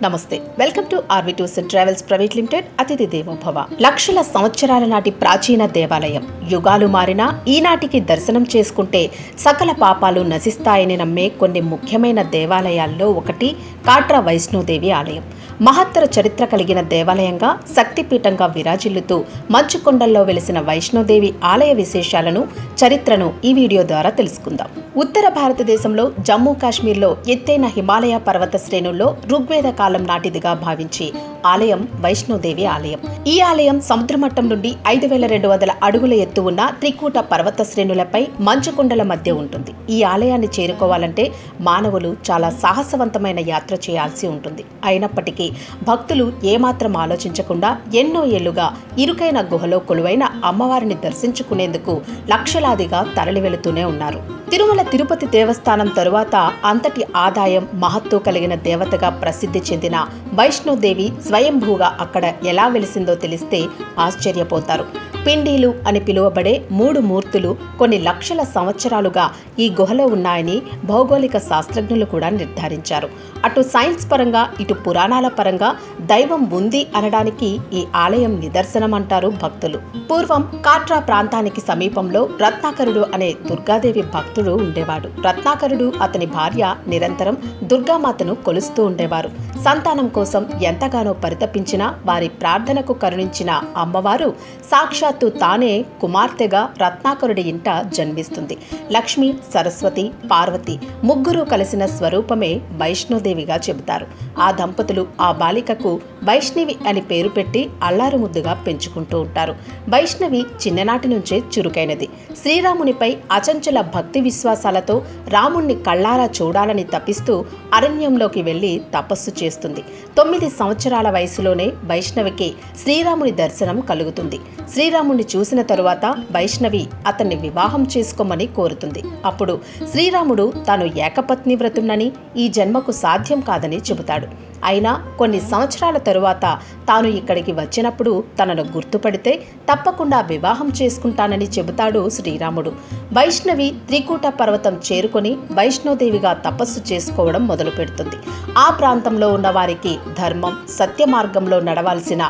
నమస్తే welcome to RV two travels private limited అతిథి దేవోభవ. లక్షల సంవత్సరాల నాటి ప్రాచీన దేవాలయం. యుగాలు మారినా ఈనాటికి దర్శనం చేసుకుంటే సకల పాపాలు నశిస్తాయని నమ్మే కొన్ని ముఖ్యమైన దేవాలయాల్లో ఒకటి కాట్రా వైష్ణోదేవి ఆలయం. మహత్తర చరిత్ర కలిగిన దేవాలయంగా శక్తిపీఠంగా విరాజిల్లుతూ మంచుకొండల్లో వెలిసిన వైష్ణోదేవి ఆలయ విశేషాలను, చరిత్రను ఈ వీడియో ద్వారా తెలుసుకుందాం. ఉత్తర భారతదేశంలో జమ్మూ కాశ్మీర్లో ఎత్తైన హిమాలయ పర్వత శ్రేణుల్లో ఋగ్వేద కాలం నాటిదిగా భావించి ఆలయం వైష్ణోదేవి ఆలయం. ఈ ఆలయం సముద్రమట్టం నుండి 5200 అడుగుల ఎత్తు ఉన్న త్రికూట పర్వత శ్రేణులపై మంచుకొండల మధ్య ఉంటుంది. ఈ ఆలయాన్ని చేరుకోవాలంటే మానవులు చాలా సాహసవంతమైన యాత్ర చేయాల్సి ఉంటుంది. అయినప్పటికీ భక్తులు ఏమాత్రం ఆలోచించకుండా ఎన్నో ఏళ్లుగా ఇరుకైన గుహలో కొలువైన అమ్మవారిని దర్శించుకునేందుకు లక్షలాదిగా తరలి వెళుతూనే ఉన్నారు. తిరుమల తిరుపతి దేవస్థానం తరువాత అంతటి ఆదాయం, మహత్తు కలిగిన దేవతగా ప్రసిద్ధి చెందిన వైష్ణోదేవి స్వయంభూగా అక్కడ ఎలా వెలిసిందో తెలిస్తే ఆశ్చర్యపోతారు. పిండీలు అని పిలువబడే 3 మూర్తులు కొన్ని లక్షల సంవత్సరాలుగా ఈ గుహలో ఉన్నాయని భౌగోళిక శాస్త్రజ్ఞులు కూడా నిర్ధారించారు. అటు సైన్స్ పరంగా, ఇటు పురాణాల పరంగా దైవం ఉంది అనడానికి ఈ ఆలయం నిదర్శనం అంటారు భక్తులు. పూర్వం కాట్రా ప్రాంతానికి సమీపంలో రత్నాకరుడు అనే దుర్గాదేవి భక్తుడు ఉండేవాడు. రత్నాకరుడు, అతని భార్య నిరంతరం దుర్గామాతను కొలుస్తూ ఉండేవారు. సంతానం కోసం ఎంతగానో పరితపించినా వారి ప్రార్థనకు కరుణించిన అమ్మవారు సాక్షాత్తు తానే కుమార్తెగా రత్నాకరుడి ఇంట జన్మిస్తుంది. లక్ష్మి, సరస్వతి, పార్వతి ముగ్గురు కలిసిన స్వరూపమే వైష్ణోదేవిగా చెబుతారు. ఆ దంపతులు ఆ బాలికకు వైష్ణవి అని పేరు పెట్టి అల్లారుముద్దుగా పెంచుకుంటూ ఉంటారు. వైష్ణవి చిన్ననాటి నుంచే చురుకైనది. శ్రీరామునిపై అచంచల భక్తి విశ్వాసాలతో రాముణ్ణి కళ్ళారా చూడాలని తపిస్తూ అరణ్యంలోకి వెళ్లి తపస్సు చేస్తుంది. 9 సంవత్సరాల వయసులోనే వైష్ణవికి శ్రీరాముని దర్శనం కలుగుతుంది. శ్రీరాముణ్ణి చూసిన తరువాత వైష్ణవి అతన్ని వివాహం చేసుకోమని కోరుతుంది. అప్పుడు శ్రీరాముడు తాను ఏకపత్ని వ్రతున్నని, ఈ జన్మకు సాధ్యం కాదని చెబుతాడు. అయినా కొన్ని సంవత్సరాల తరువాత తాను ఇక్కడికి వచ్చినప్పుడు తనను గుర్తుపడితే తప్పకుండా వివాహం చేసుకుంటానని చెబుతాడు శ్రీరాముడు. వైష్ణవి త్రికూట పర్వతం చేరుకొని వైష్ణోదేవిగా తపస్సు చేసుకోవడం మొదలు పెడుతుంది. ఆ ప్రాంతంలో ఉన్న వారికి ధర్మం, సత్య మార్గంలో నడవాల్సిన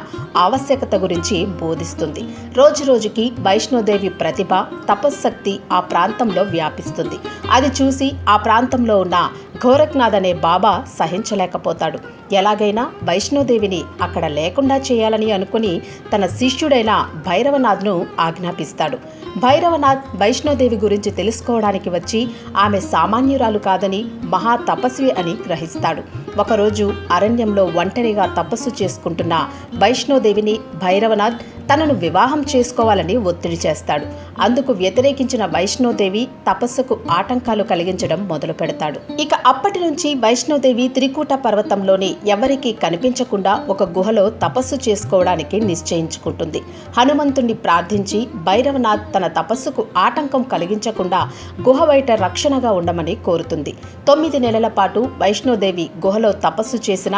ఆవశ్యకత గురించి బోధిస్తుంది. రోజురోజుకి వైష్ణోదేవి ప్రతిభ, తపశ్శక్తి ఆ ప్రాంతంలో వ్యాపిస్తుంది. అది చూసి ఆ ప్రాంతంలో ఉన్న గోరఖ్నాథ్ అనే బాబా సహించలేకపోతాడు. ఎలాగైనా వైష్ణోదేవిని అక్కడ లేకుండా చేయాలని అనుకుని తన శిష్యుడైన భైరవనాథ్ను ఆజ్ఞాపిస్తాడు. భైరవనాథ్ వైష్ణోదేవి గురించి తెలుసుకోవడానికి వచ్చి ఆమె సామాన్యురాలు కాదని, మహా తపస్వి అని గ్రహిస్తాడు. ఒకరోజు అరణ్యంలో ఒంటరిగా తపస్సు చేసుకుంటున్న వైష్ణోదేవిని భైరవనాథ్ తనను వివాహం చేసుకోవాలని ఒత్తిడి చేస్తాడు. అందుకు వ్యతిరేకించిన వైష్ణోదేవి తపస్సుకు ఆటంకాలు కలిగించడం మొదలు పెడతాడు. ఇక అప్పటి నుంచి వైష్ణోదేవి త్రికూట పర్వతంలోని ఎవరికీ కనిపించకుండా ఒక గుహలో తపస్సు చేసుకోవడానికి నిశ్చయించుకుంటుంది. హనుమంతుణ్ణి ప్రార్థించి భైరవనాథ్ తన తపస్సుకు ఆటంకం కలిగించకుండా గుహ బయట రక్షణగా ఉండమని కోరుతుంది. 9 నెలల పాటు వైష్ణోదేవి గుహలో తపస్సు చేసిన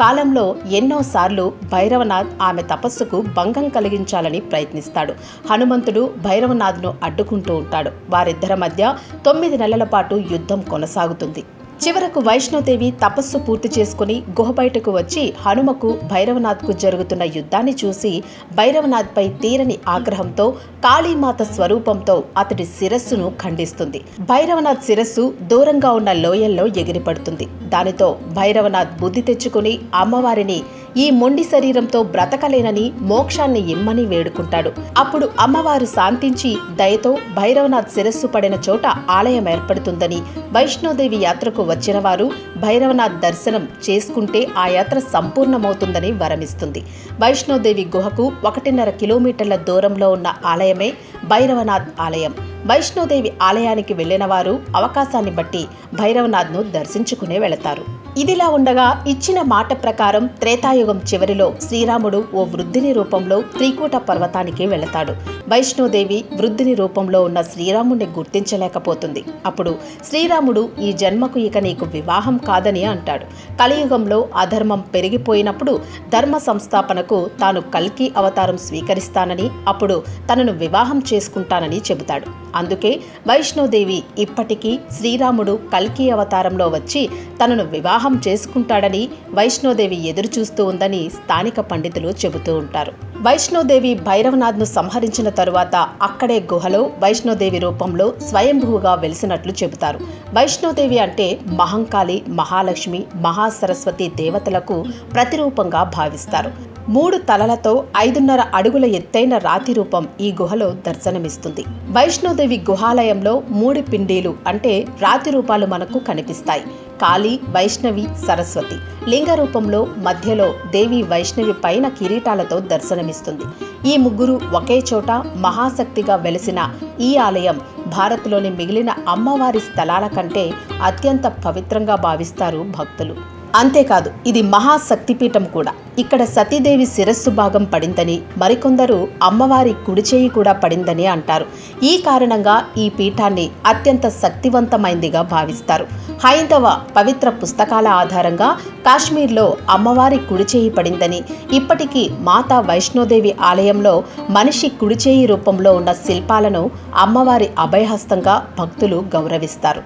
కాలంలో ఎన్నోసార్లు భైరవనాథ్ ఆమె తపస్సుకు భంగం కలిగించాలని ప్రయత్నిస్తాడు. హనుమంతుడు భైరవనాథ్ను అడ్డుకుంటూ ఉంటాడు. వారిద్దరి మధ్య 9 నెలల పాటు యుద్ధం కొనసాగుతుంది. చివరకు వైష్ణోదేవి తపస్సు పూర్తి చేసుకుని గుహ బయటకు వచ్చి హనుమకు, భైరవనాథ్కు జరుగుతున్న యుద్ధాన్ని చూసి భైరవనాథ్పై తీరని ఆగ్రహంతో కాళీమాత స్వరూపంతో అతడి శిరస్సును ఖండిస్తుంది. భైరవనాథ్ శిరస్సు దూరంగా ఉన్న లోయల్లో ఎగిరిపడుతుంది. దానితో భైరవనాథ్ బుద్ధి తెచ్చుకుని అమ్మవారిని ఈ మొండి శరీరంతో బ్రతకలేనని, మోక్షాన్ని ఇమ్మని వేడుకుంటాడు. అప్పుడు అమ్మవారు శాంతించి దయతో భైరవనాథ్ శిరస్సు పడిన చోట ఆలయం ఏర్పడుతుందని, వైష్ణోదేవి యాత్రకు వచ్చిన వారు భైరవనాథ్ దర్శనం చేసుకుంటే ఆ యాత్ర సంపూర్ణమవుతుందని వరమిస్తుంది. వైష్ణోదేవి గుహకు 1.5 కిలోమీటర్ల దూరంలో ఉన్న ఆలయమే భైరవనాథ్ ఆలయం. వైష్ణోదేవి ఆలయానికి వెళ్లిన వారు అవకాశాన్ని బట్టి భైరవనాథ్ను దర్శించుకునే వెళతారు. ఇదిలా ఉండగా ఇచ్చిన మాట ప్రకారం త్రేతాయుగం చివరిలో శ్రీరాముడు ఓ వృద్ధిని రూపంలో త్రికూట పర్వతానికి వెళతాడు. వైష్ణోదేవి వృద్ధిని రూపంలో ఉన్న శ్రీరాముడిని గుర్తించలేకపోతుంది. అప్పుడు శ్రీరాముడు ఈ జన్మకు ఇక నీకు వివాహం కాదని అంటాడు. కలియుగంలో అధర్మం పెరిగిపోయినప్పుడు ధర్మ సంస్థాపనకు తాను కల్కి అవతారం స్వీకరిస్తానని, అప్పుడు తనను వివాహం చేసుకుంటానని చెబుతాడు. అందుకే వైష్ణోదేవి ఇప్పటికీ శ్రీరాముడు కల్కి అవతారంలో వచ్చి తనను వివాహం చేసుకుంటాడని వైష్ణోదేవి ఎదురు చూస్తూ ఉందని స్థానిక పండితులు చెబుతూ ఉంటారు. వైష్ణోదేవి భైరవనాథ్ను సంహరించిన తరువాత అక్కడే గుహలో వైష్ణోదేవి రూపంలో స్వయంభూగా వెలిసినట్లు చెబుతారు. వైష్ణోదేవి అంటే మహంకాళి, మహాలక్ష్మి, మహాసరస్వతి దేవతలకు ప్రతిరూపంగా భావిస్తారు. 3 తలలతో 5.5 అడుగుల ఎత్తైన రాతి రూపం ఈ గుహలో దర్శనమిస్తుంది. వైష్ణోదేవి గుహాలయంలో 3 పిండీలు అంటే రాతి రూపాలు మనకు కనిపిస్తాయి. కాళీ, వైష్ణవి, సరస్వతి లింగ రూపంలో మధ్యలో దేవి వైష్ణవి పైన కిరీటాలతో దర్శనమిస్తుంది. ఈ ముగ్గురు ఒకే చోట మహాశక్తిగా వెలిసిన ఈ ఆలయం భారత్లోని మిగిలిన అమ్మవారి స్థలాల కంటే అత్యంత పవిత్రంగా భావిస్తారు భక్తులు. అంతేకాదు ఇది మహాశక్తిపీఠం కూడా. ఇక్కడ సతీదేవి శిరస్సు భాగం పడిందని, మరికొందరు అమ్మవారి కుడిచేయి కూడా పడిందని అంటారు. ఈ కారణంగా ఈ పీఠాన్ని అత్యంత శక్తివంతమైందిగా భావిస్తారు. హైందవ పవిత్ర పుస్తకాల ఆధారంగా కాశ్మీర్లో అమ్మవారి కుడిచేయి పడిందని, ఇప్పటికీ మాతా వైష్ణోదేవి ఆలయంలో మనిషి కుడిచేయి రూపంలో ఉన్న శిల్పాలను అమ్మవారి అభయహస్తంగా భక్తులు గౌరవిస్తారు.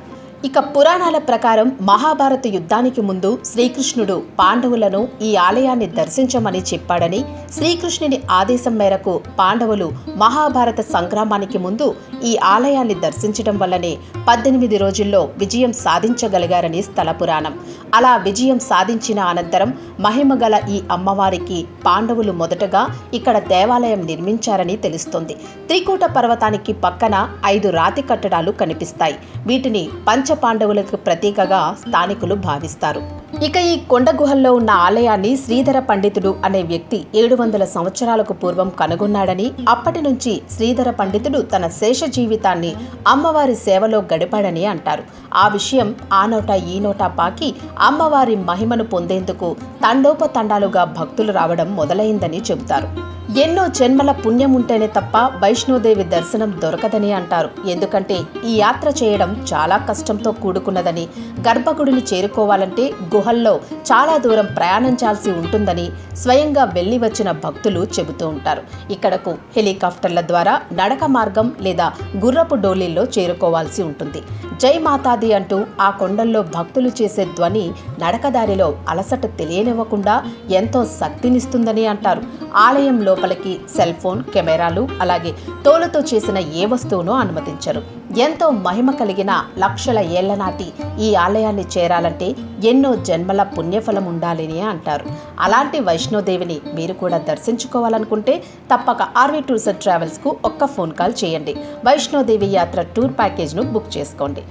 ఇక పురాణాల ప్రకారం మహాభారత యుద్ధానికి ముందు శ్రీకృష్ణుడు పాండవులను ఈ ఆలయాన్ని దర్శించమని చెప్పాడని, శ్రీకృష్ణుని ఆదేశం మేరకు పాండవులు మహాభారత సంగ్రామానికి ముందు ఈ ఆలయాన్ని దర్శించడం వల్లనే 18 రోజుల్లో విజయం సాధించగలిగారని స్థల పురాణం. అలా విజయం సాధించిన అనంతరం మహిమగల ఈ అమ్మవారికి పాండవులు మొదటగా ఇక్కడ దేవాలయం నిర్మించారని తెలుస్తోంది. త్రికూట పర్వతానికి పక్కన 5 రాతి కట్టడాలు కనిపిస్తాయి. వీటిని పంచపాండవులకు ప్రతీకగా స్థానికులు భావిస్తారు. ఇక ఈ కొండ గుహల్లో ఉన్న ఆలయాన్ని శ్రీధర పండితుడు అనే వ్యక్తి 700 సంవత్సరాలకు పూర్వం కనుగొన్నాడని, అప్పటి నుంచి శ్రీధర పండితుడు తన శేష జీవితాన్ని అమ్మవారి సేవలో గడిపాడని అంటారు. ఆ విషయం ఆ నోట ఈ నోట పాకి అమ్మవారి మహిమను పొందేందుకు తండోపతండాలుగా భక్తులు రావడం మొదలైందని చెబుతారు. ఎన్నో జన్మల పుణ్యం ఉంటేనే తప్ప వైష్ణోదేవి దర్శనం దొరకదని అంటారు. ఎందుకంటే ఈ యాత్ర చేయడం చాలా కష్టంతో కూడుకున్నదని, గర్భగుడిని చేరుకోవాలంటే గుహల్లో చాలా దూరం ప్రయాణించాల్సి ఉంటుందని స్వయంగా వెళ్లి వచ్చిన భక్తులు చెబుతూ ఉంటారు. ఇక్కడకు హెలికాప్టర్ల ద్వారా నడక మార్గం లేదా గుర్రపు డోలీల్లో చేరుకోవాల్సి ఉంటుంది. జై మాతాది అంటూ ఆ కొండల్లో భక్తులు చేసే ధ్వని నడకదారిలో అలసట తెలియనివ్వకుండా ఎంతో శక్తినిస్తుందని అంటారు. ఆలయం లోపలికి సెల్ ఫోన్, కెమెరాలు, అలాగే తోలుతో చేసిన ఏ వస్తువును అనుమతించరు. ఎంతో మహిమ కలిగిన లక్షల ఏళ్ల నాటి ఈ ఆలయాన్ని చేరాలంటే ఎన్నో జన్మల పుణ్యఫలం ఉండాలని అంటారు. అలాంటి వైష్ణోదేవిని మీరు కూడా దర్శించుకోవాలనుకుంటే తప్పక ఆర్వీ టూర్స్ అండ్ ట్రావెల్స్కు ఒక్క ఫోన్ కాల్ చేయండి. వైష్ణోదేవి యాత్ర టూర్ ప్యాకేజ్ను బుక్ చేసుకోండి.